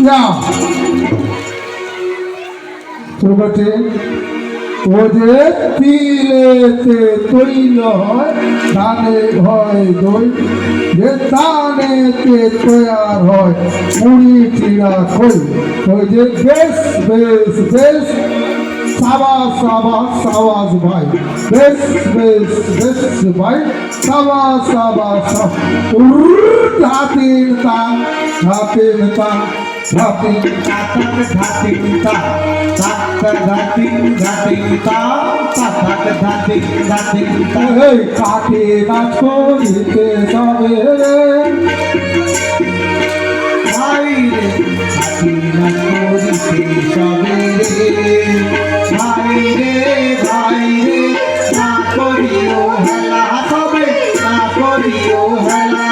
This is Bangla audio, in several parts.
না প্রগটে ও যে তিলেতে তৈল হয় ধানে হয় দই যে ধানেতে তৈয়ার হয় মুড়ি চিড়া খই ওই যে বেশ বেশ বেশ সাবাস সাবাস সাবাস ভাই বেশ বেশ বেশ ভাই সাবাস সাবাস হাতির টান হাতির টান হাতির কাঠে নাচ করিতে সবে ভাই রে কাঠে নাচ করিতে সবে ভাই রে না করিও হেলা তবে না করিও হেলা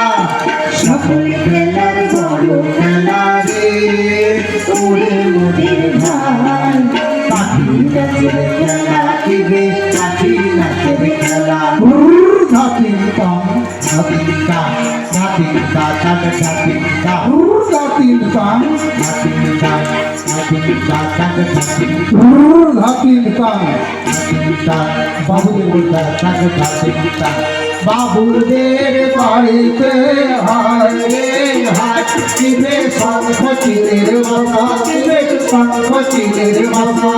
সকল খেলার বড় খেলা রে ওরে মোদের ভাই কাঠি নাচের খেলা কি রে কাঠি নাচের খেলা ধাতিকা ধাতিকা ধাতিকা ধাতিকা ধাতিকা ধাতিকা ধাতিকা ধাতিকা ধাতিকা বাবুদের বাড়িতে হায় রে হায় কিবে শঙ্খ চিলের বাসা কিবে শঙ্খ চিলের বাসা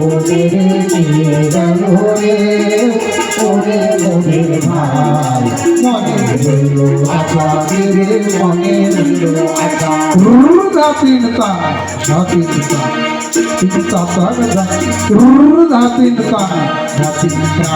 ওদের নিয়ে গেল রে ওরে ওদের ভাই মনে রইল আশা রে মনে রইল আশা ধাতিকা ধাতিকা ধাতিকা ধাতিকা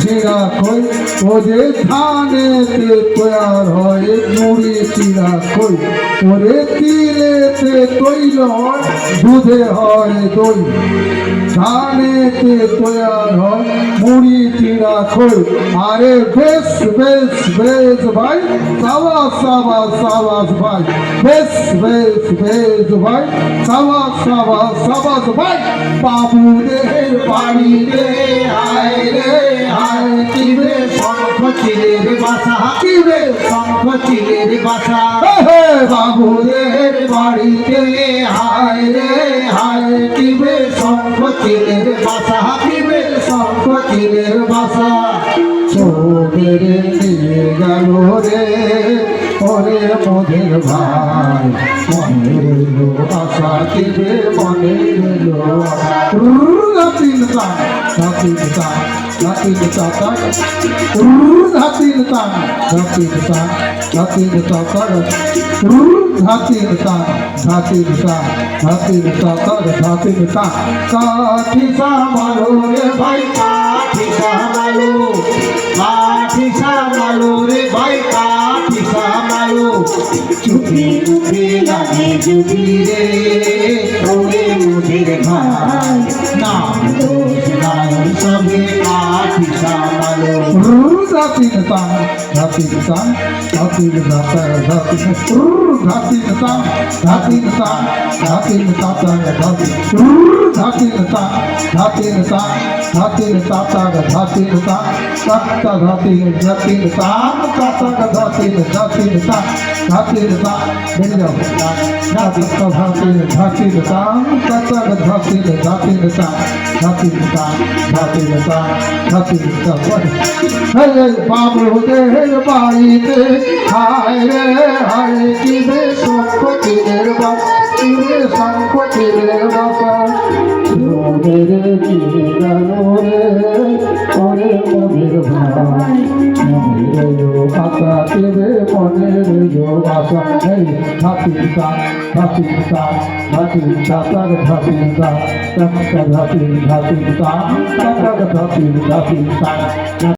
চিড়া খই ও যে ধানেতে তৈয়ার হয় মুড়ি চিড়া খই ওরে তিলেতে তৈল হয় দুধে হয় দই ধানেতে তৈয়ার হয় মুড়ি চিড়া খই আরে বেশ বেশ বেশ ভাই সাবাস সাবাস সাবাস ভাই বেশ বেশ বেশ ভাই সাবাস সাবাস সাবাস ভাই বাবুদের বাড়িতে আয় রে আয় কিবে শঙ্খ চিলের বাসা কিবে শঙ্খ চিলের বাসা বাবুদের বাড়িতে হায় রে হায় কিবে শঙ্খ চিলের বাসা কিবে শঙ্খ চিলের বাসা চোখের নিয়ে গেল রে ওরে মোদের ভাই মনে রইল আশা কিবে মনে রইল ধাতিকা ধাতিকা ধাতিকা ধাতিকা ধাতিকা ধাতিকা ধাতিকা ধাতিকা ধাতিকা ধাতিকা কাঠি সামালো রে ভাই কাঠি সামালো কাঠি সামালো রে ভাই কাঠি সামালো চুপি চুপি লাগে চুপি রে ওরে মোদের ভাই নাম দোষ নাই সবে কাঠি সামালো ধাতিকা ধাতিকা ধাতিকা ধাতিকা ধাতিকা ধাতিকা ধাতিকা ধাতিকা ধাতিকা ধাতিকা কাটা ধাতিকা ধাতিকা কাটা ধাতিকা ধাতিকা ধাতিকা বেরিয়ে যাও ধাতিকা ধাতিকা কাটা ধাতিকা ধাতিকা ধাতিকা ধাতিকা ধাতিকা হে বাবুদের বাড়িতে হায় রে হায় কিবে শঙ্খ চিলের বাসা কিবে শঙ্খ চিলের বাসা ওদের নিয়ে গেল রে ওরে মোদের ভাই মনে রইল আশা কিবে মনে রইল আশা এই ধাতিকা ধাতিকা ধাতিকা ধাতিকা ধাতিকা ধাতিকা ধাতিকা ধাতিকা